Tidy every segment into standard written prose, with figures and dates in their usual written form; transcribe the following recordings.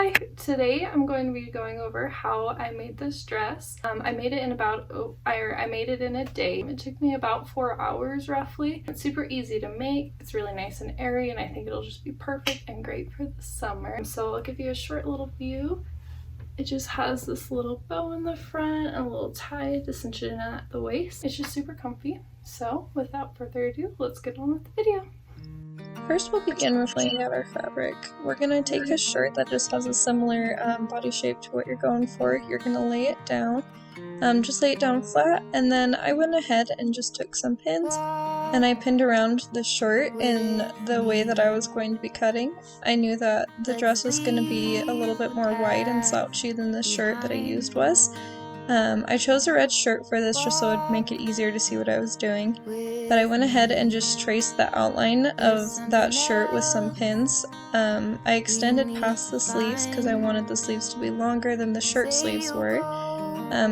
Hi! Today I'm going to be going over how I made this dress. I made it in I made it in a day. It took me about 4 hours roughly. It's super easy to make. It's really nice and airy, and I think it'll just be perfect and great for the summer. So I'll give you a short little view. It just has this little bow in the front and a little tie to cinch it in at the waist. It's just super comfy. So without further ado, let's get on with the video. First, we'll begin with laying out our fabric. We're going to take a shirt that just has a similar body shape to what you're going for. You're going to lay it down. Just lay it down flat, and then I went ahead and just took some pins and I pinned around the shirt in the way that I was going to be cutting. I knew that the dress was going to be a little bit more wide and slouchy than the shirt that I used was. I chose a red shirt for this just so it would make it easier to see what I was doing. But I went ahead and just traced the outline of that shirt with some pins. I extended past the sleeves because I wanted the sleeves to be longer than the shirt sleeves were.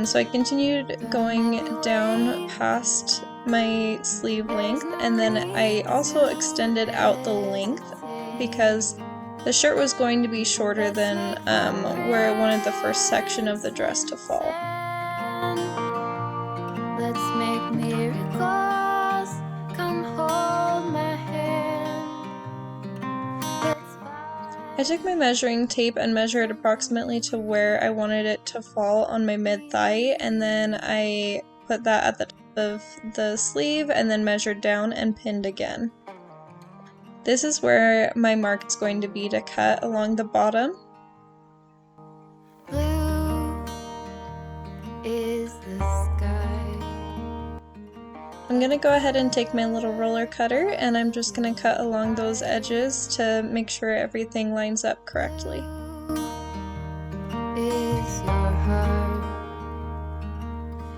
So I continued going down past my sleeve length, and then I also extended out the length because the shirt was going to be shorter than where I wanted the first section of the dress to fall. Let's make miracles, come hold my hand. I took my measuring tape and measured approximately to where I wanted it to fall on my mid-thigh, and then I put that at the top of the sleeve and then measured down and pinned again. This is where my mark is going to be to cut along the bottom. Blue is the sky. I'm going to go ahead and take my little roller cutter, and I'm just going to cut along those edges to make sure everything lines up correctly. Is your heart.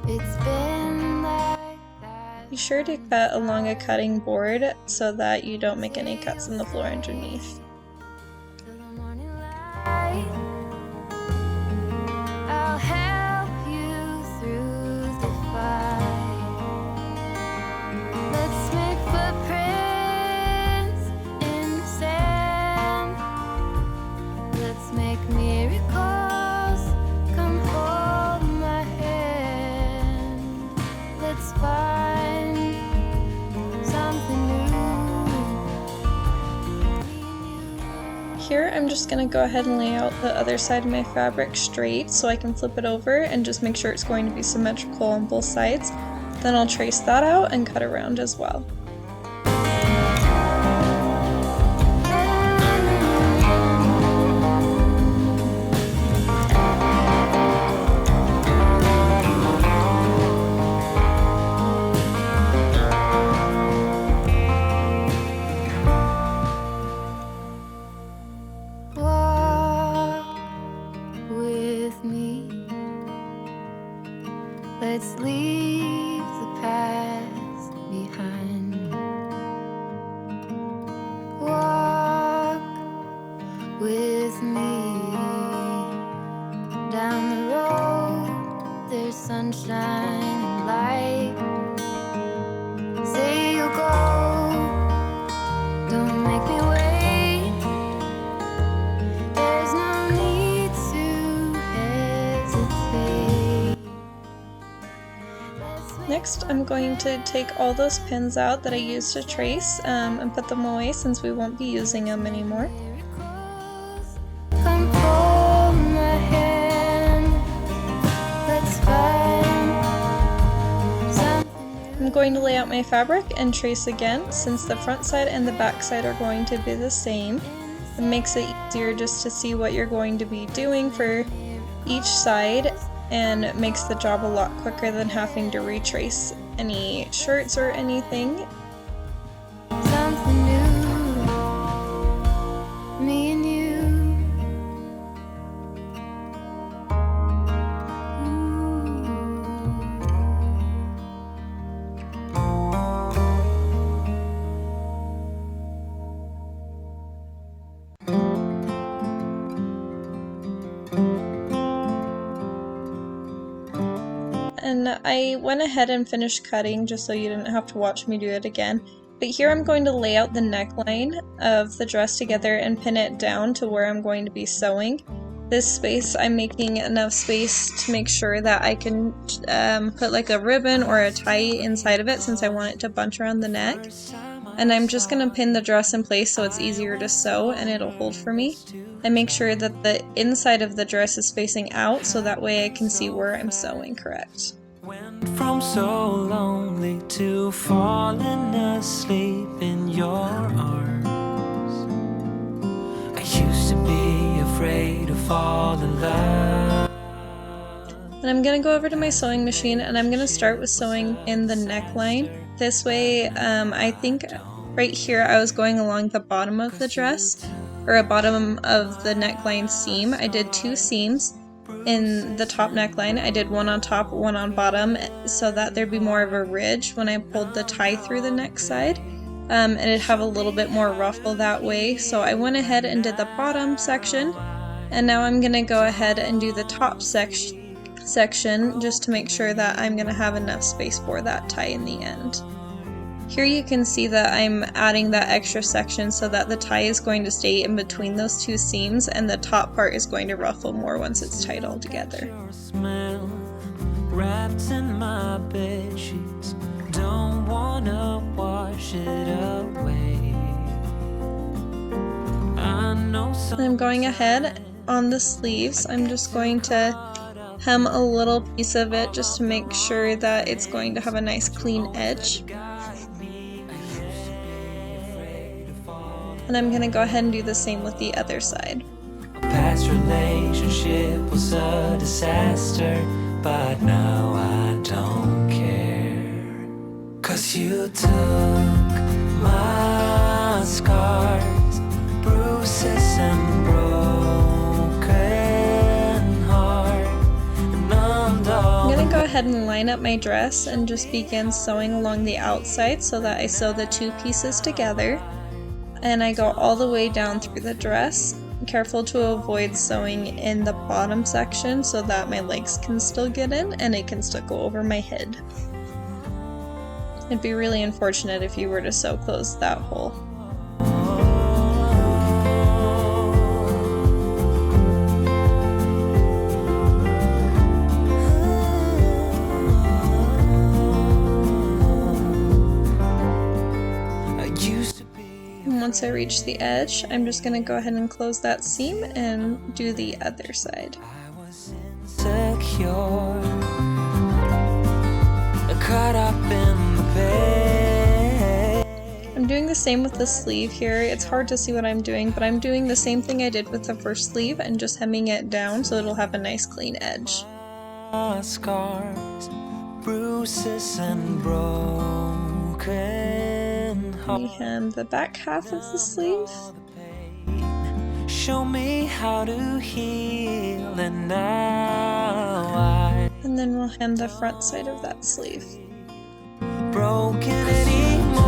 It's been like that. Be sure to cut along a cutting board so that you don't make any cuts in the floor underneath. I'll help you through the fight. Let's make footprints in the sand. Let's make miracles, come hold my hand. Let's find something new. Here I'm just going to go ahead and lay out the other side of my fabric straight so I can flip it over and just make sure it's going to be symmetrical on both sides. Then I'll trace that out and cut around as well. Let's leave the past behind. Walk with me down the road. There's sunshine and light. Say you'll go. Don't make me wait. There's no need to hesitate. Next, I'm going to take all those pins out that I used to trace and put them away since we won't be using them anymore. Come hold my hand. Let's find something new. I'm going to lay out my fabric and trace again since the front side and the back side are going to be the same. It makes it easier just to see what you're going to be doing for each side, and it makes the job a lot quicker than having to retrace any shirts or anything. Something new, me and you. And I went ahead and finished cutting just so you didn't have to watch me do it again. But here I'm going to lay out the neckline of the dress together and pin it down to where I'm going to be sewing. This space, I'm making enough space to make sure that I can put like a ribbon or a tie inside of it since I want it to bunch around the neck. And I'm just going to pin the dress in place so it's easier to sew and it'll hold for me. And make sure that the inside of the dress is facing out so that way I can see where I'm sewing correct. Went from so lonely to falling asleep in your arms. I used to be afraid to fall in love. And I'm going to go over to my sewing machine and I'm going to start with sewing in the neckline. This way, I think right here I was going along the bottom of the dress, or a bottom of the neckline seam. I did 2 seams in the top neckline. I did one on top, one on bottom, so that there'd be more of a ridge when I pulled the tie through the neck side. And it'd have a little bit more ruffle that way. So I went ahead and did the bottom section, and now I'm gonna go ahead and do the top section just to make sure that I'm gonna have enough space for that tie in the end. Here you can see that I'm adding that extra section so that the tie is going to stay in between those 2 seams and the top part is going to ruffle more once it's tied all together. Wrapped in my bed sheets, don't wanna wash it away. And I'm going ahead on the sleeves. I'm just going to hem a little piece of it just to make sure that it's going to have a nice clean edge. And I'm gonna go ahead and do the same with the other side. Past relationship was a disaster, but now I don't care. 'Cause you took my scars, bruises and broken heart, and I'm gonna go ahead and line up my dress and just begin sewing along the outside so that I sew the 2 pieces together. And I go all the way down through the dress, careful to avoid sewing in the bottom section so that my legs can still get in and it can still go over my head. It'd be really unfortunate if you were to sew close that hole. Once I reach the edge, I'm just going to go ahead and close that seam and do the other side. I was insecure, caught up in the pain. I'm doing the same with the sleeve here. It's hard to see what I'm doing, but I'm doing the same thing I did with the first sleeve and just hemming it down so it'll have a nice clean edge. Scars, bruises and broken. We hem the back half of the sleeve. Show me how to heal, and now and then we'll hem the front side of that sleeve. Broken anymore.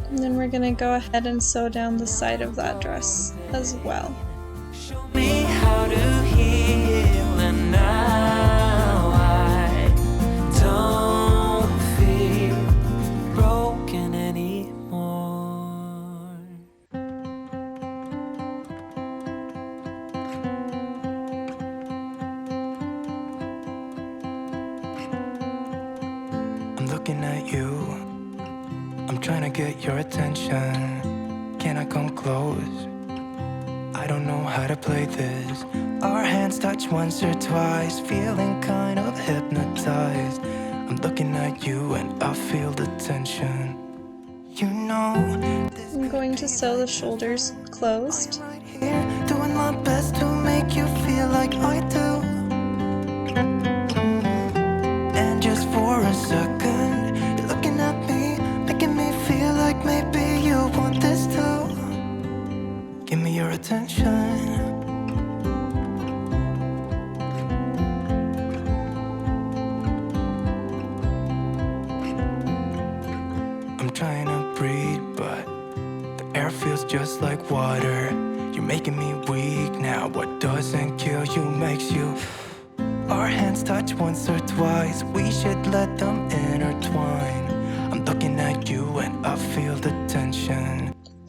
And then we're gonna go ahead and sew down the side of that dress as well. Show me how to heal, and now I don't feel broken anymore. I'm looking at you, I'm trying to get your attention. Can I come close? I don't know how to play this. Our hands touch once or twice, feeling kind of hypnotized. I'm looking at you and I feel the tension. You know, I'm going to sew the shoulders closed. right here, doing my best to make you feel like I do. And just for a second, you're looking at me, making me feel like maybe you want this too. Give me your attention. I'm trying to breathe, but the air feels just like water. You're making me weak now. What doesn't kill you makes you. Our hands touch once or twice. We should let them intertwine. I'm looking at you and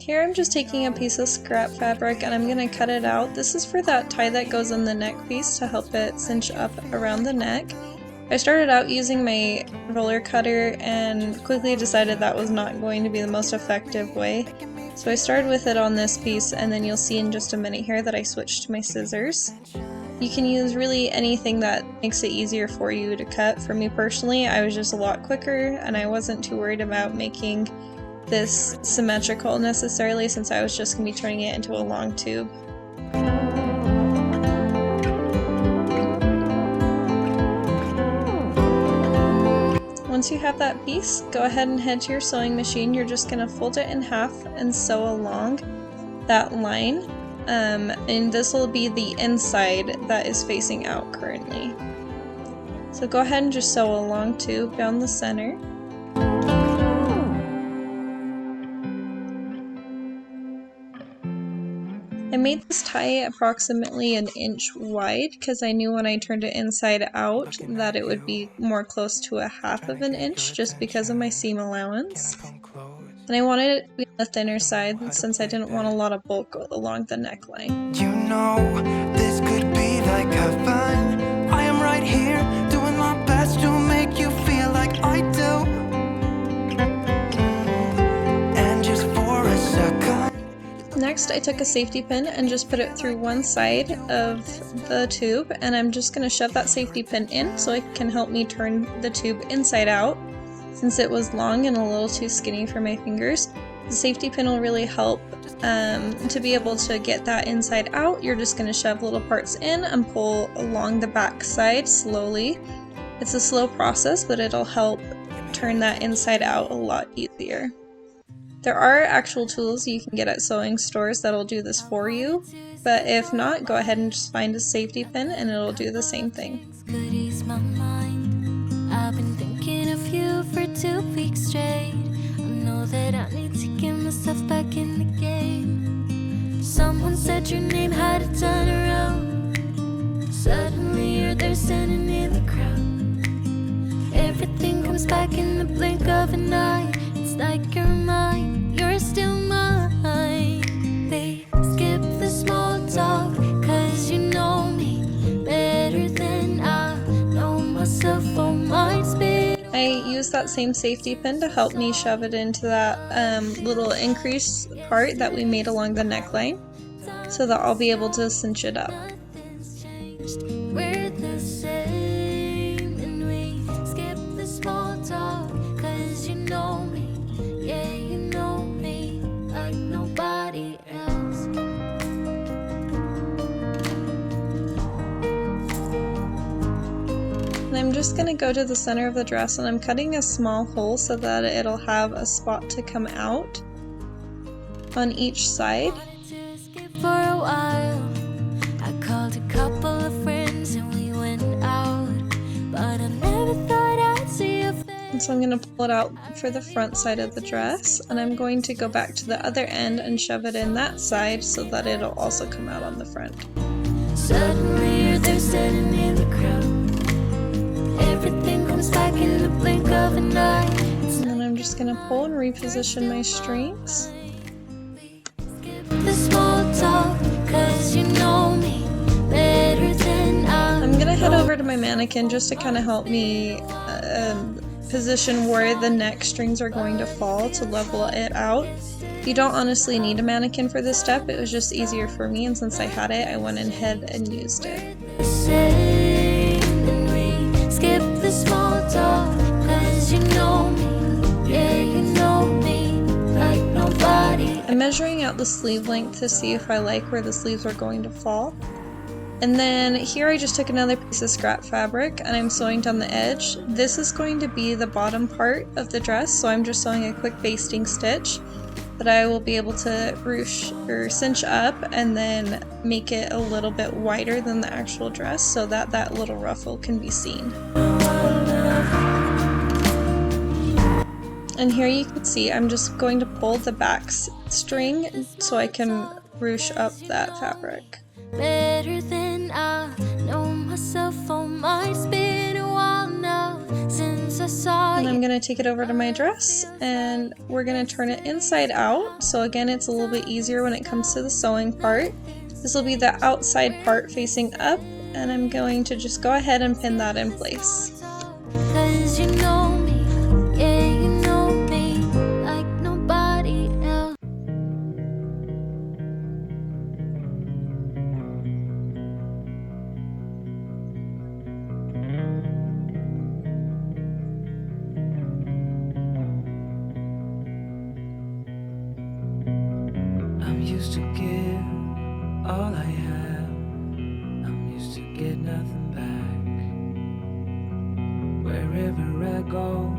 Here I'm just taking a piece of scrap fabric and I'm going to cut it out. This is for that tie that goes in the neck piece to help it cinch up around the neck. I started out using my roller cutter and quickly decided that was not going to be the most effective way. So I started with it on this piece, and then you'll see in just a minute here that I switched to my scissors. You can use really anything that makes it easier for you to cut. For me personally, I was just a lot quicker and I wasn't too worried about making this symmetrical necessarily, since I was just going to be turning it into a long tube. Once you have that piece, go ahead and head to your sewing machine. You're just going to fold it in half and sew along that line, and this will be the inside that is facing out currently. So go ahead and just sew a long tube down the center. I made this tie approximately an inch wide because I knew when I turned it inside out that it would be more close to a half of an inch just because of my seam allowance. And I wanted it to be on the thinner side since I didn't want a lot of bulk along the neckline. You know, this could be like heaven. I am right here, doing my best to make you feel like I do. And just for a second. Next, I took a safety pin and just put it through one side of the tube, and I'm just going to shove that safety pin in so it can help me turn the tube inside out. Since it was long and a little too skinny for my fingers, the safety pin will really help to be able to get that inside out. You're just going to shove little parts in and pull along the back side slowly. It's a slow process, but it'll help turn that inside out a lot easier. There are actual tools you can get at sewing stores that'll do this for you, but if not, go ahead and just find a safety pin and it'll do the same thing. I've been thinking of you for 2 weeks straight. I know that I need to get myself back in the game. Someone said your name had a turn around. Suddenly you're there standing in the crowd. Everything comes back in the blink of an eye. It's like you're mine, you're still mine. They skip the small talk, cause you know me better than I know myself or my spirit. I used that same safety pin to help me shove it into that little increase part that we made along the neckline, so that I'll be able to cinch it up. We're the same, and we skip the small talk, cause you know me. Yeah, you know me like nobody else. And I'm just going to go to the center of the dress and I'm cutting a small hole so that it'll have a spot to come out on each side. For a while, I called a couple of friends and we went out, but I never thought I'd see your face. And so I'm going to pull it out for the front side of the dress, and I'm going to go back to the other end and shove it in that side so that it'll also come out on the front. Suddenly you're there standing in the crowd. Everything comes back in the blink of an eye. And then I'm just going to pull and reposition my strings. The small talk, cause you know me better than I'm going to head over to my mannequin just to kind of help me position where the neck strings are going to fall to level it out. You don't honestly need a mannequin for this step, it was just easier for me, and since I had it, I went ahead and used it. Skip the small talk, cause you know me, yeah, you know me like nobody. I'm measuring out the sleeve length to see if I like where the sleeves are going to fall. And then here I just took another piece of scrap fabric and I'm sewing down the edge. This is going to be the bottom part of the dress, so I'm just sewing a quick basting stitch that I will be able to ruche or cinch up and then make it a little bit wider than the actual dress so that that little ruffle can be seen. And here you can see I'm just going to pull the back string so I can ruche up that fabric. Better than I know myself, oh my, it's been a while now since I saw And you. I'm gonna take it over to my dress and we're gonna turn it inside out. So again, it's a little bit easier when it comes to the sewing part. This will be the outside part facing up, and I'm going to just go ahead and pin that in place. 'Cause you know me, yeah, you know me like nobody else. I'm used to give all I have. I'm used to get nothing back. Wherever I go,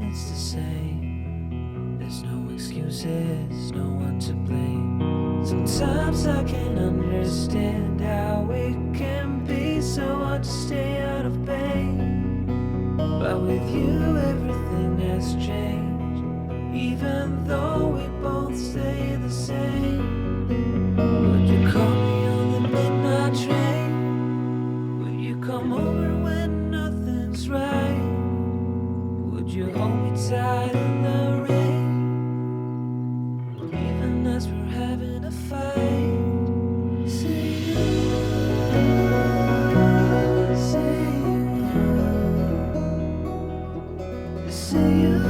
it's the same. There's no excuses, no one to blame. Sometimes I can understand how it can be so hard to stay out of pain. But with you, everything has changed. Even though we both stay the same. Would you call me on the midnight train? Would you come over when nothing's right? Would you hold me tight in the rain? Even as we're having a fight. Say you, say you.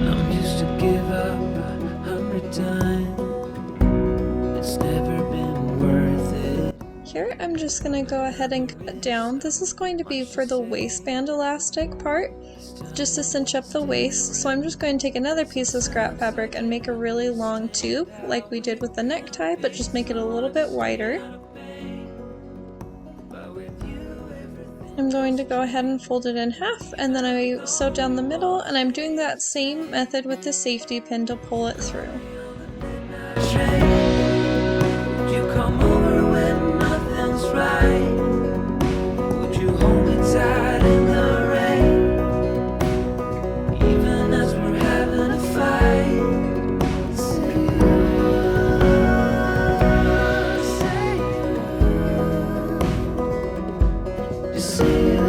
I'm used to give up 100 times. It's never been worth it. Here I'm just gonna go ahead and cut down. This is going to be for the waistband elastic part, just to cinch up the waist. So I'm just going to take another piece of scrap fabric and make a really long tube like we did with the necktie, but just make it a little bit wider. I'm going to go ahead and fold it in half, and then I sew down the middle, and I'm doing that same method with the safety pin to pull it through. Would you come over when nothing's right? Would you hold me tight in the rain? Even as we're having a fight. Say you, just say you.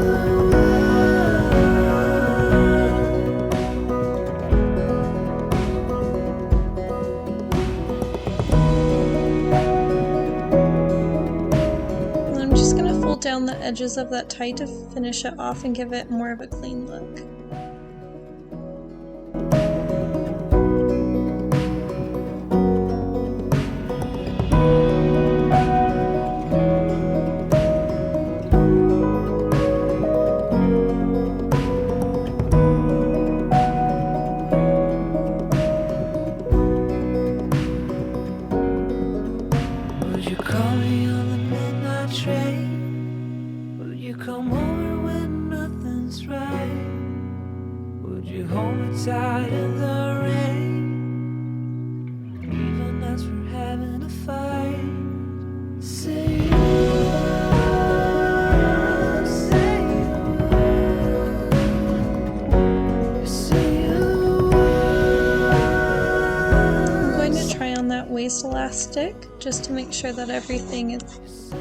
I'm just going to fold down the edges of that tie to finish it off and give it more of a clean look. Would you call me on the midnight train? Would you come over when nothing's right? Would you hold me tight in the rain? Even as we're having a fight. Say you, say you, say you. I'm going to try on that waist elastic just to make sure that everything is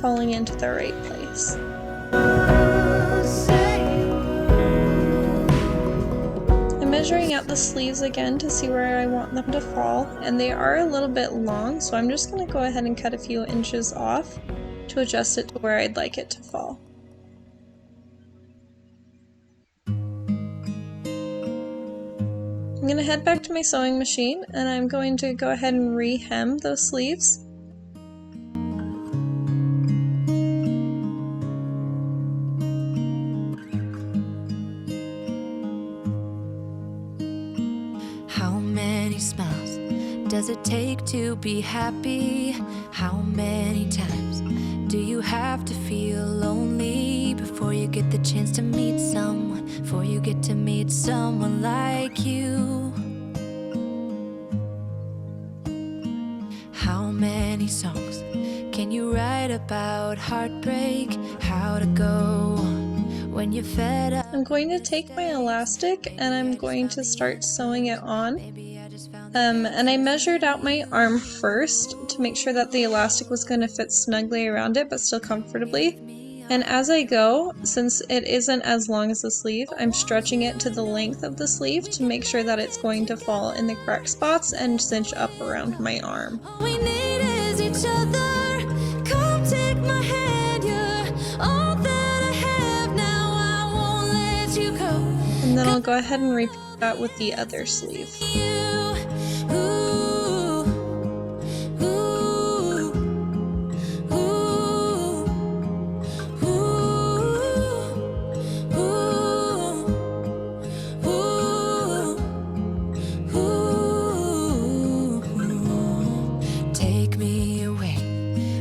falling into the right place. I'm measuring out the sleeves again to see where I want them to fall, and they are a little bit long, so I'm just going to go ahead and cut a few inches off to adjust it to where I'd like it to fall. I'm going to head back to my sewing machine, and I'm going to go ahead and re-hem those sleeves. How many smiles does it take to be happy? How many times do you have to feel lonely before you get the chance to meet someone? Before you get to meet someone like you? How many songs can you write about heartbreak? How to go when you're fed up? I'm going to take my elastic and I'm going to start sewing it on. Maybe I just found And I measured out my arm first to make sure that the elastic was going to fit snugly around it but still comfortably. And as I go, since it isn't as long as the sleeve, I'm stretching it to the length of the sleeve to make sure that it's going to fall in the correct spots and cinch up around my arm. All we need is each other. Come take my hand, you're all that I have now. I won't let you go. And then I'll go ahead and repeat that with the other sleeve.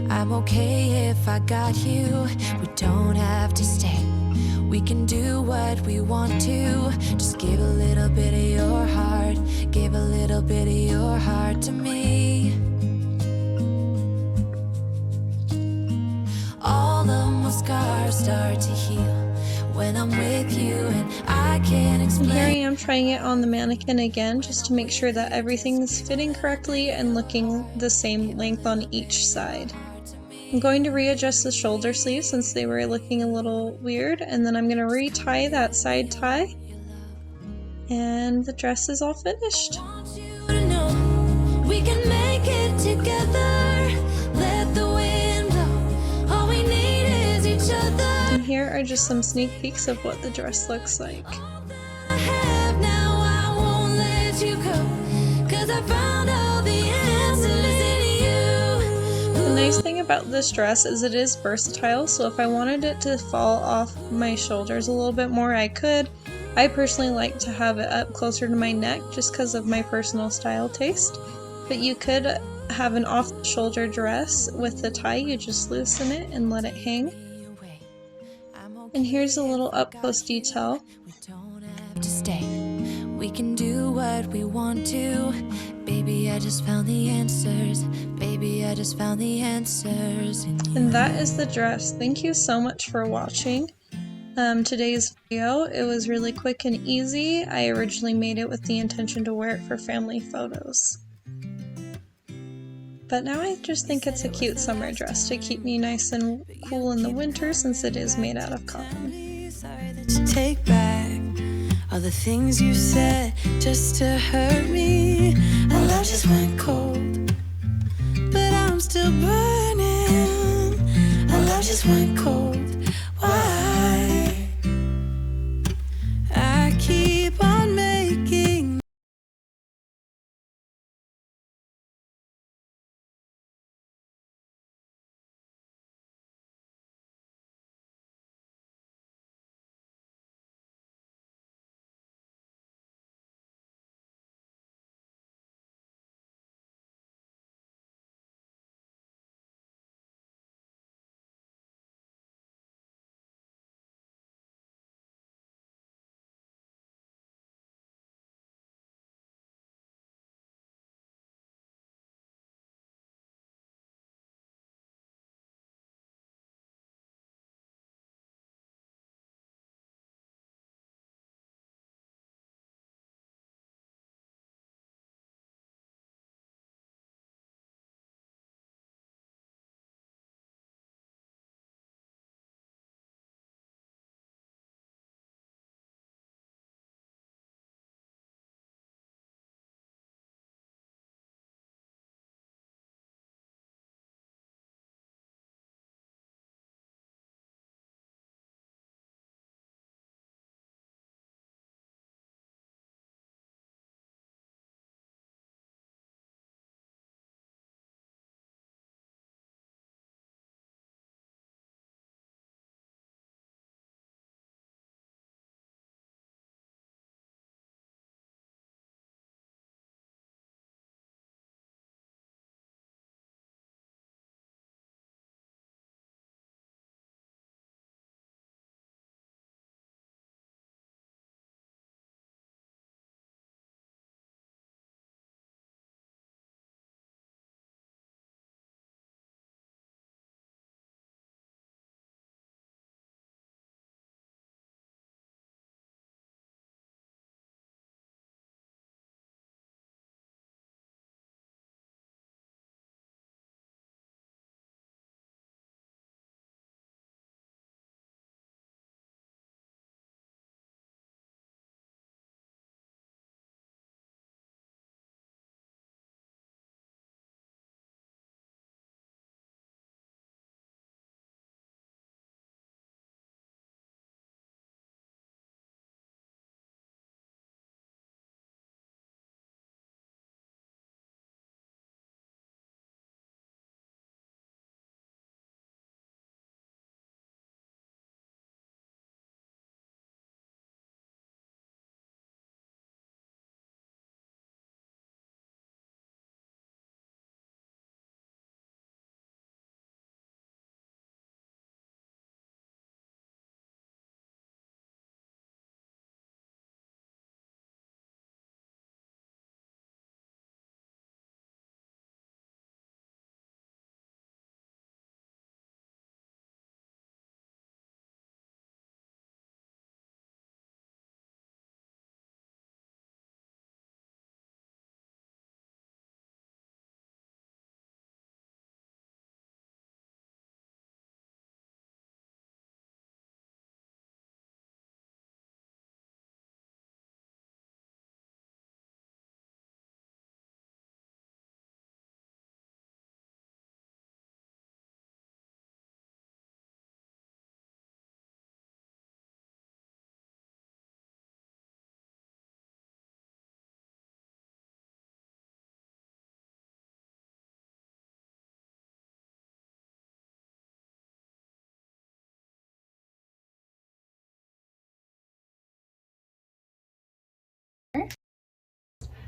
I'm okay if I got you. We don't have to stay. We can do what we want to. Just give a little bit of your heart. Give a little bit of your heart to me. All of my scars start to heal when I'm with you, and I can't explain. And here I am trying it on the mannequin again just to make sure that everything is fitting correctly and looking the same length on each side. I'm going to readjust the shoulder sleeves since they were looking a little weird, and then I'm going to retie that side tie, and the dress is all finished. We can make it together. Let the wind blow. All we need is each other. And here are just some sneak peeks of what the dress looks like. I have now, I won't let you go. 'Cause I found all the answers in you. The nice thing about this dress is it is versatile, so if I wanted it to fall off my shoulders a little bit more, I could. I personally like to have it up closer to my neck just because of my personal style taste. But you could have an off-the-shoulder dress with the tie. You just loosen it and let it hang. And here's a little up-close detail. We don't have to stay. We can do what we want to. Baby, I just found the answers. Baby, I just found the answers in you. And that is the dress. Thank you so much for watching today's video. It was really quick and easy. I originally made it with the intention to wear it for family photos. But now I just think it's a cute summer dress to keep me nice and cool in the winter since it is made out of cotton. Sorry that you take back all the things you said just to hurt me. Our love just went cold, but I'm still burning. Our love just went cold.